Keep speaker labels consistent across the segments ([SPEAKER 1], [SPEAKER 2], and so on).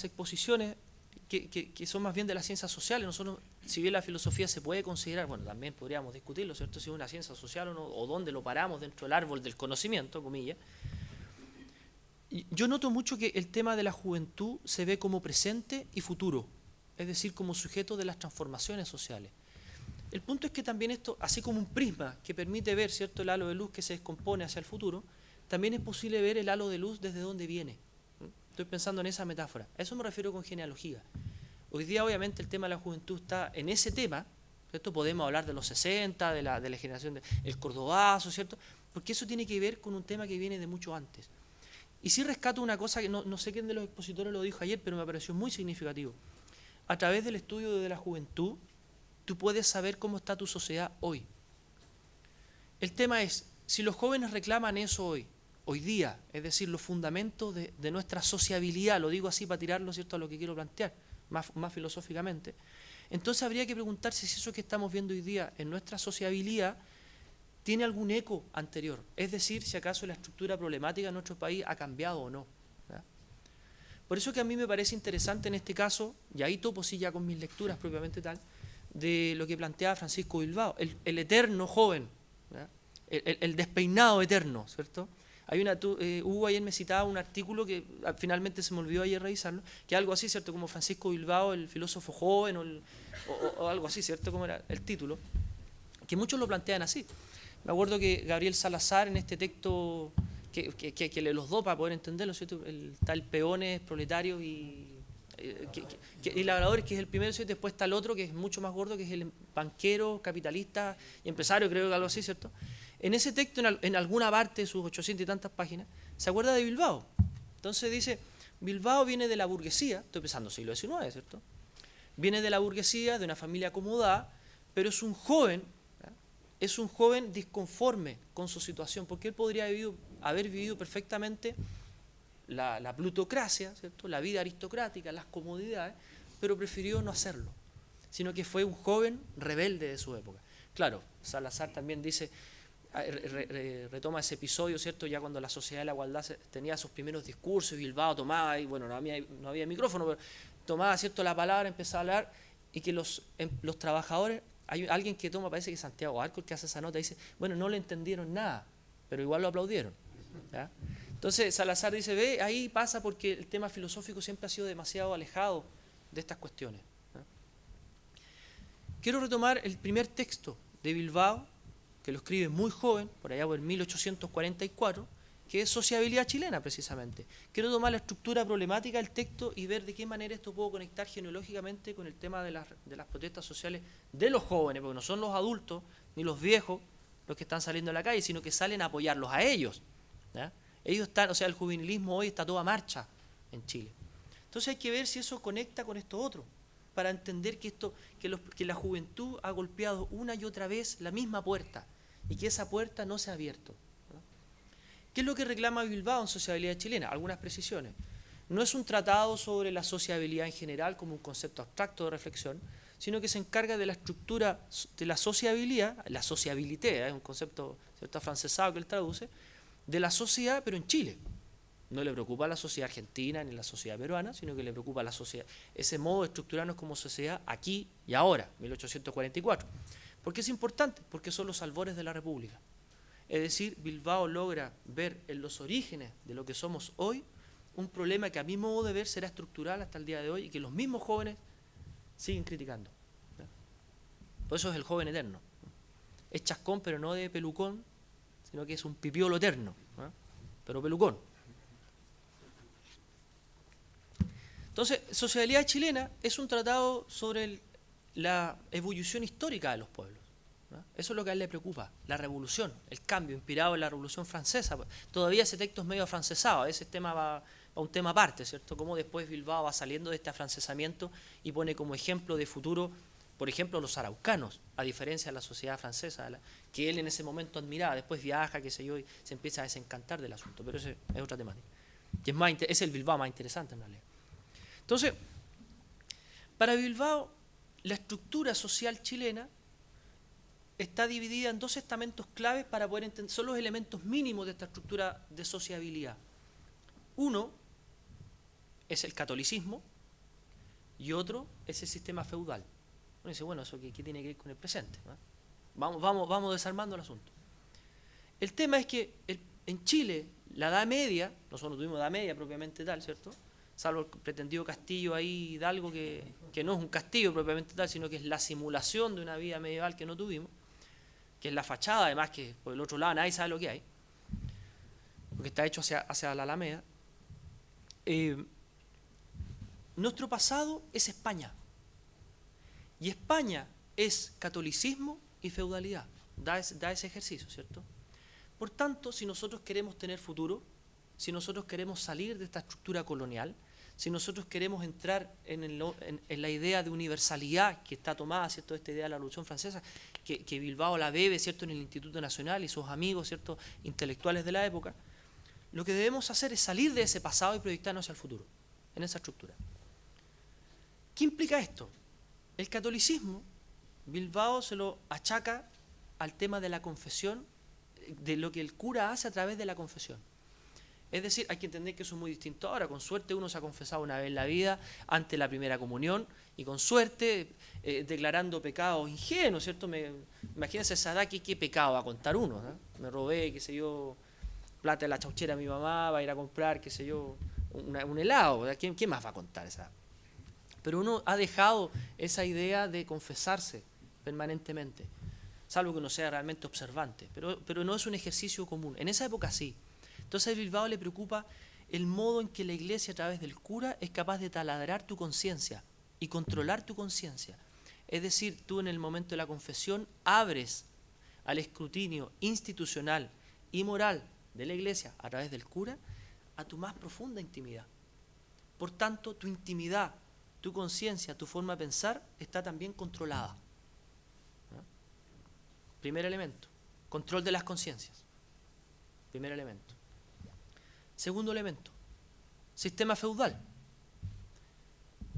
[SPEAKER 1] exposiciones que son más bien de las ciencias sociales. Nosotros, si bien la filosofía se puede considerar, bueno, también podríamos discutirlo, ¿cierto?, si es una ciencia social o no, o dónde lo paramos dentro del árbol del conocimiento, comillas. Y yo noto mucho que el tema de la juventud se ve como presente y futuro, es decir, como sujeto de las transformaciones sociales. El punto es que también esto, así como un prisma que permite ver, ¿cierto?, el halo de luz que se descompone hacia el futuro, también es posible ver el halo de luz desde donde viene. Estoy pensando en esa metáfora. A eso me refiero con genealogía. Hoy día, obviamente, el tema de la juventud está en ese tema, ¿cierto? Podemos hablar de los 60, de la generación del cordobazo, ¿cierto? Porque eso tiene que ver con un tema que viene de mucho antes. Y sí rescato una cosa que no sé quién de los expositores lo dijo ayer, pero me pareció muy significativo. A través del estudio de la juventud, tú puedes saber cómo está tu sociedad hoy. El tema es, si los jóvenes reclaman eso hoy día, es decir, los fundamentos de nuestra sociabilidad, lo digo así para tirarlo, ¿cierto?, a lo que quiero plantear, más filosóficamente, entonces habría que preguntarse si eso que estamos viendo hoy día en nuestra sociabilidad tiene algún eco anterior, es decir, si acaso la estructura problemática en nuestro país ha cambiado o no. ¿Ya? Por eso que a mí me parece interesante en este caso, y ahí topo sí ya con mis lecturas propiamente tal, de lo que planteaba Francisco Bilbao, el eterno joven, ¿ya? El despeinado eterno, ¿cierto? Hay Hugo ayer me citaba un artículo que finalmente se me olvidó ayer revisarlo, que algo así, ¿cierto? Como Francisco Bilbao, el filósofo joven, o algo así, ¿cierto? Como era el título, que muchos lo plantean así. Me acuerdo que Gabriel Salazar en este texto, que le los dos para poder entenderlo, ¿cierto? El tal peones, proletarios y labradores, que es el primero, ¿cierto? Después está el otro, que es mucho más gordo, que es el banquero, capitalista y empresario, creo que algo así, ¿cierto? En ese texto, en alguna parte de sus 800 y tantas páginas, se acuerda de Bilbao. Entonces dice, Bilbao viene de la burguesía, estoy pensando siglo XIX, ¿cierto? Viene de la burguesía, de una familia acomodada, pero es un joven, ¿ya? Es un joven disconforme con su situación, porque él podría haber vivido perfectamente la plutocracia, ¿cierto?, la vida aristocrática, las comodidades, pero prefirió no hacerlo, sino que fue un joven rebelde de su época. Claro, Salazar también dice, retoma ese episodio, ¿cierto?, ya cuando la Sociedad de la Igualdad tenía sus primeros discursos y Bilbao tomaba, y bueno, no había micrófono, pero tomaba, ¿cierto?, la palabra, empezaba a hablar, y que los trabajadores, hay alguien que toma, parece que es Santiago Arco, el que hace esa nota, y dice, bueno, no le entendieron nada, pero igual lo aplaudieron. ¿Ya? Entonces Salazar dice, ve, ahí pasa porque el tema filosófico siempre ha sido demasiado alejado de estas cuestiones. ¿Ya? Quiero retomar el primer texto de Bilbao, que lo escribe muy joven, por allá por 1844, que es Sociabilidad chilena, precisamente. Quiero tomar la estructura problemática del texto y ver de qué manera esto puedo conectar genealógicamente con el tema de las protestas sociales de los jóvenes, porque no son los adultos ni los viejos los que están saliendo a la calle, sino que salen a apoyarlos a ellos. ¿Ya? Ellos están, o sea, el juvenilismo hoy está a toda marcha en Chile. Entonces hay que ver si eso conecta con esto otro, para entender que la juventud ha golpeado una y otra vez la misma puerta y que esa puerta no se ha abierto. ¿No? ¿Qué es lo que reclama Bilbao en Sociabilidad chilena? Algunas precisiones. No es un tratado sobre la sociabilidad en general como un concepto abstracto de reflexión, sino que se encarga de la estructura de la sociabilidad, la sociabilité, es un concepto, ¿cierto?, afrancesado que él traduce, de la sociedad, pero en Chile. No le preocupa la sociedad argentina ni la sociedad peruana, sino que le preocupa la sociedad, ese modo de estructurarnos como sociedad aquí y ahora, 1844. ¿Por qué es importante? Porque son los albores de la República. Es decir, Bilbao logra ver en los orígenes de lo que somos hoy un problema que a mi modo de ver será estructural hasta el día de hoy y que los mismos jóvenes siguen criticando. Por eso es el joven eterno. Es chascón, pero no de pelucón, sino que es un pipiolo eterno, ¿no?, pero pelucón. Entonces, Sociabilidad chilena es un tratado sobre la evolución histórica de los pueblos, ¿no? Eso es lo que a él le preocupa, la revolución, el cambio inspirado en la Revolución Francesa. Todavía ese texto es medio afrancesado, ese tema va a un tema aparte, ¿cierto? Cómo después Bilbao va saliendo de este afrancesamiento y pone como ejemplo de futuro, por ejemplo, los araucanos, a diferencia de la sociedad francesa, que él en ese momento admiraba. Después viaja, qué sé yo, y se empieza a desencantar del asunto, pero ese es otra temática. Y es el Bilbao más interesante en realidad. Entonces, para Bilbao, la estructura social chilena está dividida en dos estamentos claves para poder entender, son los elementos mínimos de esta estructura de sociabilidad. Uno es el catolicismo y otro es el sistema feudal. Uno dice, bueno, ¿eso qué tiene que ver con el presente? ¿No? Vamos desarmando el asunto. El tema es que en Chile, la Edad Media, nosotros no tuvimos Edad Media propiamente tal, ¿cierto? Salvo el pretendido castillo ahí Hidalgo, que no es un castillo propiamente tal, sino que es la simulación de una vida medieval que no tuvimos, que es la fachada, además que por el otro lado nadie sabe lo que hay, porque está hecho hacia la Alameda. Nuestro pasado es España, y España es catolicismo y feudalidad, da ese ejercicio, ¿cierto? Por tanto, si nosotros queremos tener futuro, si nosotros queremos salir de esta estructura colonial, si nosotros queremos entrar en la idea de universalidad que está tomada, ¿cierto?, esta idea de la Revolución Francesa, que Bilbao la bebe, ¿cierto?, en el Instituto Nacional y sus amigos, ¿cierto?, intelectuales de la época, lo que debemos hacer es salir de ese pasado y proyectarnos hacia el futuro, en esa estructura. ¿Qué implica esto? El catolicismo, Bilbao se lo achaca al tema de la confesión, de lo que el cura hace a través de la confesión. Es decir, hay que entender que eso es muy distinto ahora. Con suerte uno se ha confesado una vez en la vida ante la primera comunión y con suerte declarando pecados ingenuos, ¿cierto? Imagínense esa edad, ¿qué pecado va a contar uno? ¿No? Me robé, qué sé yo, plata de la chauchera de mi mamá, va a ir a comprar, qué sé yo, un helado. ¿Qué más va a contar esa edad? Pero uno ha dejado esa idea de confesarse permanentemente, salvo que uno sea realmente observante, pero no es un ejercicio común. En esa época sí. Entonces a Bilbao le preocupa el modo en que la iglesia a través del cura es capaz de taladrar tu conciencia y controlar tu conciencia. Es decir, tú en el momento de la confesión abres al escrutinio institucional y moral de la iglesia a través del cura a tu más profunda intimidad. Por tanto, tu intimidad, tu conciencia, tu forma de pensar está también controlada. ¿No? Primer elemento, control de las conciencias. Primer elemento. Segundo elemento, sistema feudal.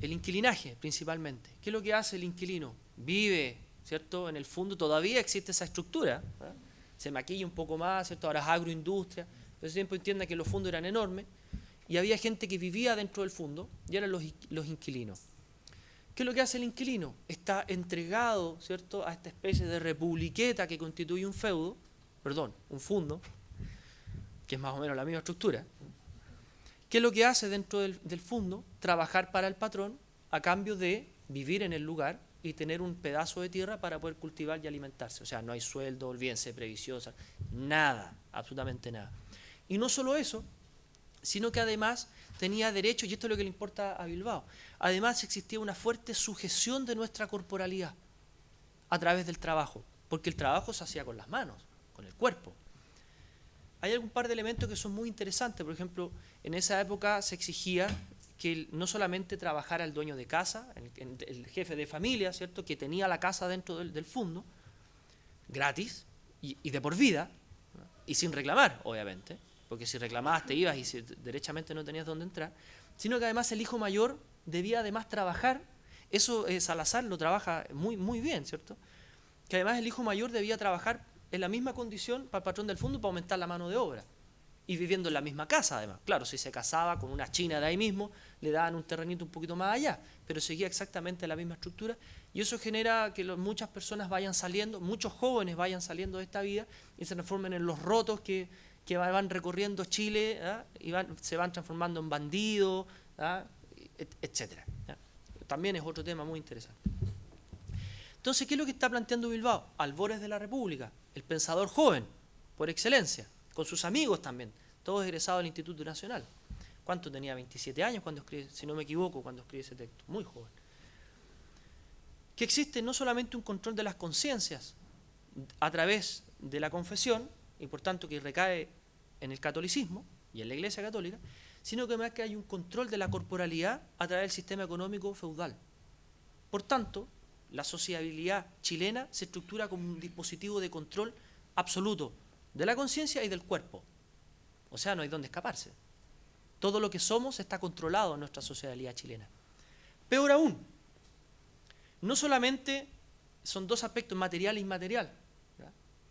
[SPEAKER 1] El inquilinaje, principalmente. ¿Qué es lo que hace el inquilino? Vive, ¿cierto? En el fondo todavía existe esa estructura. ¿Eh? Se maquilla un poco más, ¿cierto? Ahora es agroindustria. En ese tiempo entienda que los fondos eran enormes y había gente que vivía dentro del fondo y eran los inquilinos. ¿Qué es lo que hace el inquilino? Está entregado, ¿cierto?, a esta especie de republiqueta que constituye un feudo, un fondo, que es más o menos la misma estructura. ¿Qué es lo que hace dentro del fondo? Trabajar para el patrón a cambio de vivir en el lugar y tener un pedazo de tierra para poder cultivar y alimentarse. O sea, no hay sueldo, olvídense, previsión, nada, absolutamente nada. Y no solo eso, sino que además tenía derecho, y esto es lo que le importa a Bilbao, además existía una fuerte sujeción de nuestra corporalidad a través del trabajo, porque el trabajo se hacía con las manos, con el cuerpo. Hay algún par de elementos que son muy interesantes. Por ejemplo, en esa época se exigía que no solamente trabajara el dueño de casa, el jefe de familia, ¿cierto?, que tenía la casa dentro del fondo, gratis y de por vida, ¿no?, y sin reclamar, obviamente, porque si reclamabas te ibas y derechamente no tenías dónde entrar, sino que además el hijo mayor debía además trabajar. Eso Salazar lo trabaja muy, muy bien, ¿cierto?, que además el hijo mayor debía trabajar en la misma condición para el patrón del fondo para aumentar la mano de obra y viviendo en la misma casa además. Claro, si se casaba con una china de ahí mismo, le daban un terrenito un poquito más allá, pero seguía exactamente la misma estructura y eso genera que muchas personas vayan saliendo, muchos jóvenes vayan saliendo de esta vida y se transformen en los rotos que van recorriendo Chile, ¿eh?, y se van transformando en bandidos, ¿eh?, etcétera. ¿Eh? También es otro tema muy interesante. Entonces, ¿qué es lo que está planteando Bilbao? Albores de la República, el pensador joven, por excelencia, con sus amigos también, todos egresados del Instituto Nacional. ¿Cuánto tenía? 27 años cuando escribe, si no me equivoco, cuando escribe ese texto, muy joven. Que existe no solamente un control de las conciencias a través de la confesión, y por tanto que recae en el catolicismo y en la Iglesia Católica, sino que además que hay un control de la corporalidad a través del sistema económico feudal. Por tanto, la sociabilidad chilena se estructura como un dispositivo de control absoluto de la conciencia y del cuerpo. O sea, no hay dónde escaparse. Todo lo que somos está controlado en nuestra sociabilidad chilena. Peor aún, no solamente son dos aspectos, material e inmaterial,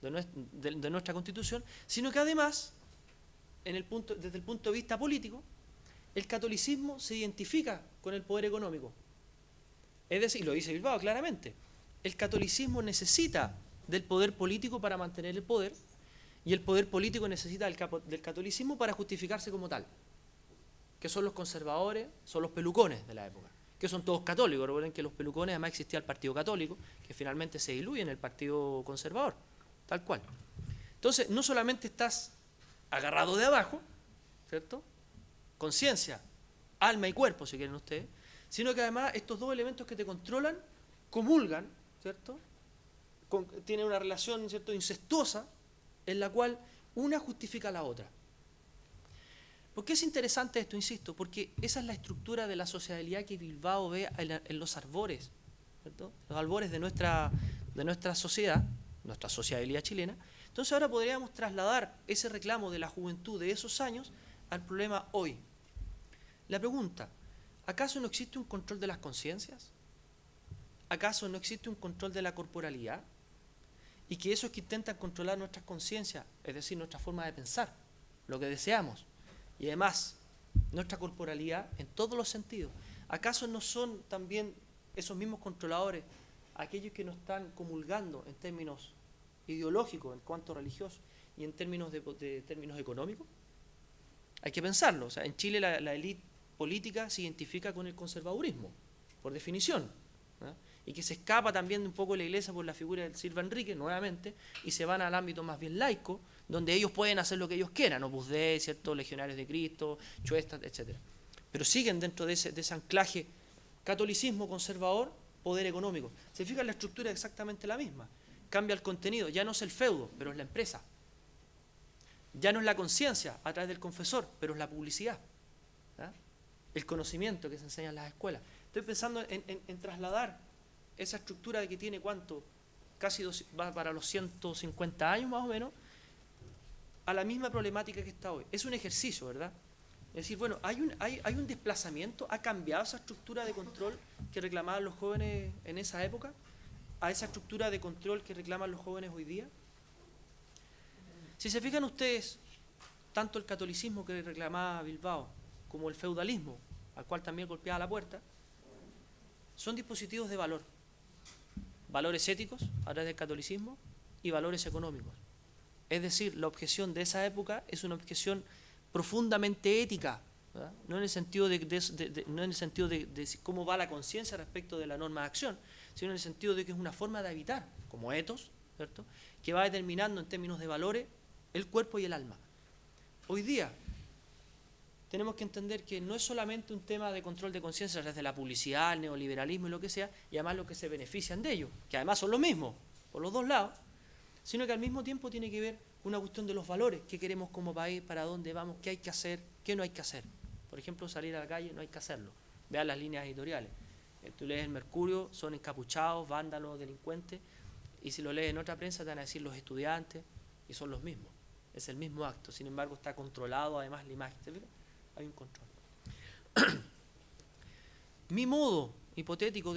[SPEAKER 1] de nuestra Constitución, sino que además, desde el punto de vista político, el catolicismo se identifica con el poder económico. Es decir, lo dice Bilbao claramente, el catolicismo necesita del poder político para mantener el poder, y el poder político necesita del catolicismo para justificarse como tal, que son los conservadores, son los pelucones de la época, que son todos católicos. Recuerden que los pelucones, además existía el Partido Católico, que finalmente se diluye en el Partido Conservador, tal cual. Entonces, no solamente estás agarrado de abajo, ¿cierto?, conciencia, alma y cuerpo, si quieren ustedes, sino que además estos dos elementos que te controlan comulgan, ¿cierto?, tienen una relación, ¿cierto?, incestuosa, en la cual una justifica a la otra. ¿Por qué es interesante esto? Insisto, porque esa es la estructura de la sociabilidad que Bilbao ve en los albores, ¿cierto?, los albores de nuestra sociedad, nuestra sociabilidad chilena. Entonces ahora podríamos trasladar ese reclamo de la juventud de esos años al problema hoy. La pregunta, ¿acaso no existe un control de las conciencias? ¿Acaso no existe un control de la corporalidad? Y que esos que intentan controlar nuestras conciencias, es decir, nuestra forma de pensar, lo que deseamos, y además nuestra corporalidad en todos los sentidos, ¿acaso no son también esos mismos controladores aquellos que nos están comulgando en términos ideológicos, en cuanto religiosos, y en términos de términos económicos? Hay que pensarlo. O sea, en Chile la élite política se identifica con el conservadurismo, por definición, ¿no?, y que se escapa también un poco de la Iglesia por la figura del Silva Enrique, nuevamente, y se van al ámbito más bien laico, donde ellos pueden hacer lo que ellos quieran, Opus Dei, ¿cierto?, Legionarios de Cristo, Chuestas, etc. Pero siguen dentro de ese anclaje catolicismo conservador, poder económico. Se fijan, la estructura es exactamente la misma. Cambia el contenido, ya no es el feudo, pero es la empresa. Ya no es la conciencia a través del confesor, pero es la publicidad, ¿ah?, el conocimiento que se enseña en las escuelas. Estoy pensando en trasladar esa estructura de que tiene ¿cuánto? Casi va para los 150 años más o menos, a la misma problemática que está hoy. Es un ejercicio, ¿verdad? Es decir, bueno, hay un desplazamiento, ha cambiado esa estructura de control que reclamaban los jóvenes en esa época, a esa estructura de control que reclaman los jóvenes hoy día. Si se fijan ustedes, tanto el catolicismo que reclamaba Bilbao como el feudalismo, al cual también golpeaba la puerta, son dispositivos de valor. Valores éticos a través del catolicismo y valores económicos. Es decir, la objeción de esa época es una objeción profundamente ética, ¿verdad?, no en el sentido de cómo va la conciencia respecto de la norma de acción, sino en el sentido de que es una forma de habitar, como etos, ¿cierto?, que va determinando en términos de valores el cuerpo y el alma. Hoy día tenemos que entender que no es solamente un tema de control de conciencia desde la publicidad, el neoliberalismo y lo que sea, y además los que se benefician de ello, que además son los mismos, por los dos lados, sino que al mismo tiempo tiene que ver una cuestión de los valores, qué queremos como país, para dónde vamos, qué hay que hacer, qué no hay que hacer. Por ejemplo, salir a la calle no hay que hacerlo. Vean las líneas editoriales. Tú lees el Mercurio, son encapuchados, vándalos, delincuentes, y si lo lees en otra prensa te van a decir los estudiantes, y son los mismos. Es el mismo acto, sin embargo está controlado además la imagen. ¿Se fijan? Hay un control. Mi modo hipotético,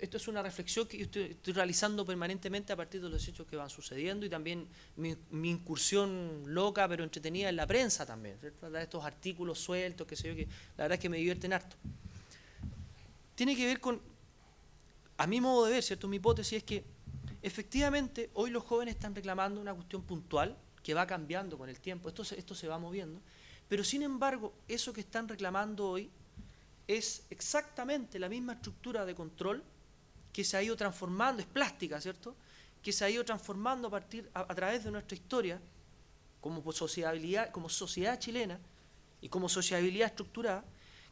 [SPEAKER 1] esto es una reflexión que yo estoy realizando permanentemente a partir de los hechos que van sucediendo, y también mi incursión loca pero entretenida en la prensa también, ¿cierto?, de estos artículos sueltos, que sé yo, que la verdad es que me divierten harto. Tiene que ver con, a mi modo de ver, ¿cierto?, mi hipótesis es que efectivamente hoy los jóvenes están reclamando una cuestión puntual que va cambiando con el tiempo, esto se va moviendo, pero sin embargo eso que están reclamando hoy es exactamente la misma estructura de control que se ha ido transformando, es plástica, ¿cierto?, que se ha ido transformando a través de nuestra historia como sociedad chilena y como sociabilidad estructurada,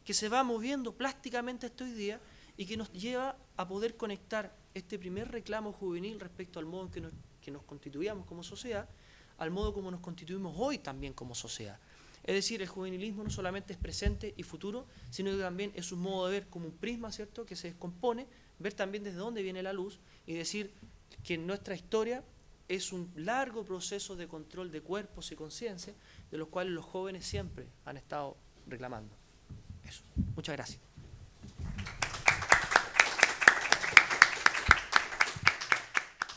[SPEAKER 1] que se va moviendo plásticamente hasta hoy día y que nos lleva a poder conectar este primer reclamo juvenil respecto al modo en que nos constituíamos como sociedad, al modo como nos constituimos hoy también como sociedad. Es decir, el juvenilismo no solamente es presente y futuro, sino que también es un modo de ver como un prisma, ¿cierto?, que se descompone, ver también desde dónde viene la luz y decir que nuestra historia es un largo proceso de control de cuerpos y conciencia, de los cuales los jóvenes siempre han estado reclamando. Eso. Muchas gracias.